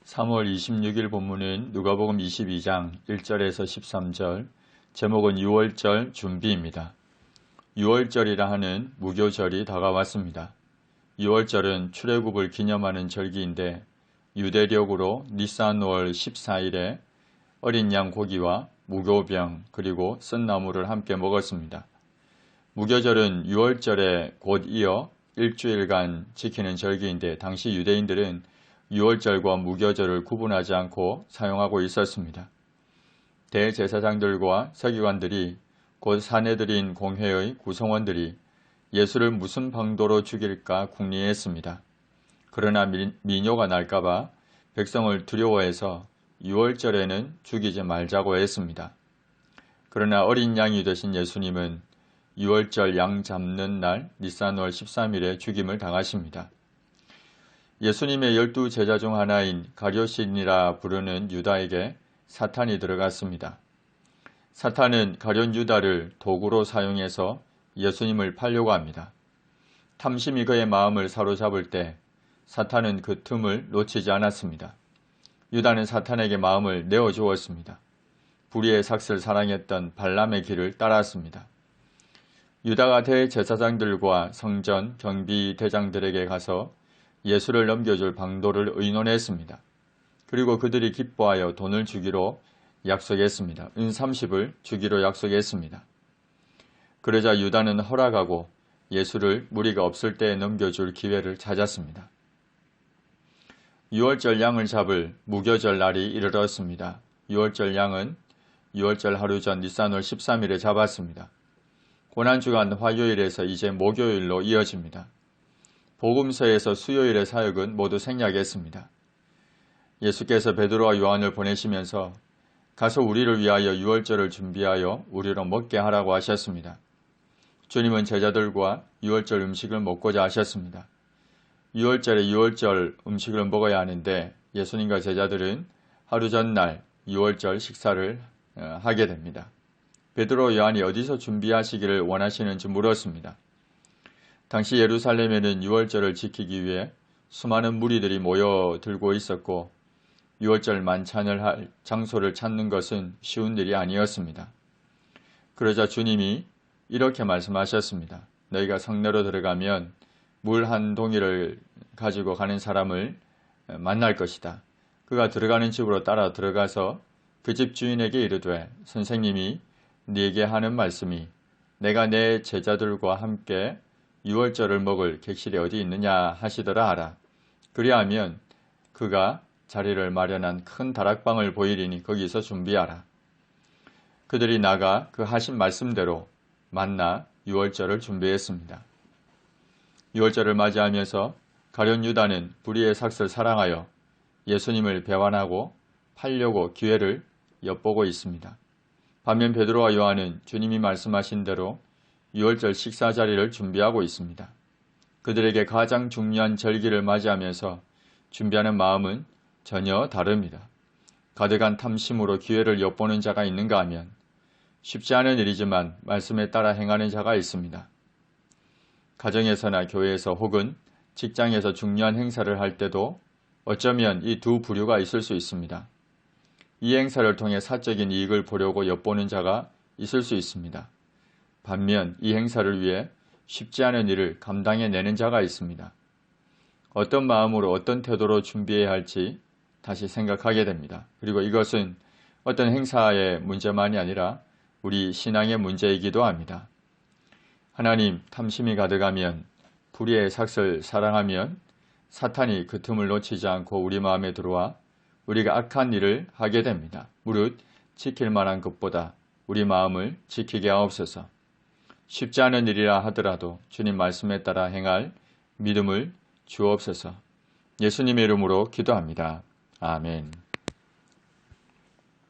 3월 26일 본문은 누가복음 22장 1절에서 13절, 제목은 6월절 준비입니다. 6월절이라 하는 무교절이 다가왔습니다. 6월절은 출애굽을 기념하는 절기인데 유대력으로 니산월 14일에 어린 양 고기와 무교병 그리고 쓴나물을 함께 먹었습니다. 무교절은 6월절에 곧 이어 일주일간 지키는 절기인데 당시 유대인들은 6월절과 무교절을 구분하지 않고 사용하고 있었습니다. 대제사장들과 서기관들이 곧 사내들인 공회의 구성원들이 예수를 무슨 방도로 죽일까 궁리했습니다. 그러나 미뇨가 날까봐 백성을 두려워해서 6월절에는 죽이지 말자고 했습니다. 그러나 어린 양이 되신 예수님은 6월절 양 잡는 날 니산월 13일에 죽임을 당하십니다. 예수님의 12 제자 중 하나인 가룟신이라 부르는 유다에게 사탄이 들어갔습니다. 사탄은 가룟 유다를 도구로 사용해서 예수님을 팔려고 합니다. 탐심이 그의 마음을 사로잡을 때 사탄은 그 틈을 놓치지 않았습니다. 유다는 사탄에게 마음을 내어주었습니다. 불의의 삭슬 사랑했던 발람의 길을 따랐습니다. 유다가 대제사장들과 성전 경비대장들에게 가서 예수를 넘겨줄 방도를 의논했습니다. 그리고 그들이 기뻐하여 돈을 주기로 약속했습니다. 은 30을 주기로 약속했습니다. 그러자 유다는 허락하고 예수를 무리가 없을 때에 넘겨줄 기회를 찾았습니다. 6월절 양을 잡을 무교절 날이 이르렀습니다. 6월절 양은 6월절 하루 전 니산월 13일에 잡았습니다. 고난주간 화요일에서 이제 목요일로 이어집니다. 복음서에서 수요일의 사역은 모두 생략했습니다. 예수께서 베드로와 요한을 보내시면서 가서 우리를 위하여 6월절을 준비하여 우리로 먹게 하라고 하셨습니다. 주님은 제자들과 6월절 음식을 먹고자 하셨습니다. 6월절에 6월절 음식을 먹어야 하는데 예수님과 제자들은 하루 전날 6월절 식사를 하게 됩니다. 베드로 요한이 어디서 준비하시기를 원하시는지 물었습니다. 당시 예루살렘에는 6월절을 지키기 위해 수많은 무리들이 모여들고 있었고 6월절 만찬을 할 장소를 찾는 것은 쉬운 일이 아니었습니다. 그러자 주님이 이렇게 말씀하셨습니다. 너희가 성내로 들어가면 물 한 동이를 가지고 가는 사람을 만날 것이다. 그가 들어가는 집으로 따라 들어가서 그 집 주인에게 이르되 선생님이 네게 하는 말씀이 내가 내 제자들과 함께 6월절을 먹을 객실이 어디 있느냐 하시더라 하라. 그리하면 그가 자리를 마련한 큰 다락방을 보이리니 거기서 준비하라. 그들이 나가 그 하신 말씀대로 만나 6월절을 준비했습니다. 6월절을 맞이하면서 가룟 유다는 불의의 삭슬 사랑하여 예수님을 배반하고 팔려고 기회를 엿보고 있습니다. 반면 베드로와 요한은 주님이 말씀하신 대로 6월절 식사 자리를 준비하고 있습니다. 그들에게 가장 중요한 절기를 맞이하면서 준비하는 마음은 전혀 다릅니다. 가득한 탐심으로 기회를 엿보는 자가 있는가 하면 쉽지 않은 일이지만 말씀에 따라 행하는 자가 있습니다. 가정에서나 교회에서 혹은 직장에서 중요한 행사를 할 때도 어쩌면 이 두 부류가 있을 수 있습니다. 이 행사를 통해 사적인 이익을 보려고 엿보는 자가 있을 수 있습니다. 반면 이 행사를 위해 쉽지 않은 일을 감당해내는 자가 있습니다. 어떤 마음으로 어떤 태도로 준비해야 할지 다시 생각하게 됩니다. 그리고 이것은 어떤 행사의 문제만이 아니라 우리 신앙의 문제이기도 합니다. 하나님 탐심이 가득하면 불의의 삭슬 사랑하면 사탄이 그 틈을 놓치지 않고 우리 마음에 들어와 우리가 악한 일을 하게 됩니다. 무릇 지킬 만한 것보다 우리 마음을 지키게 하옵소서. 쉽지 않은 일이라 하더라도 주님 말씀에 따라 행할 믿음을 주옵소서. 예수님의 이름으로 기도합니다. 아멘.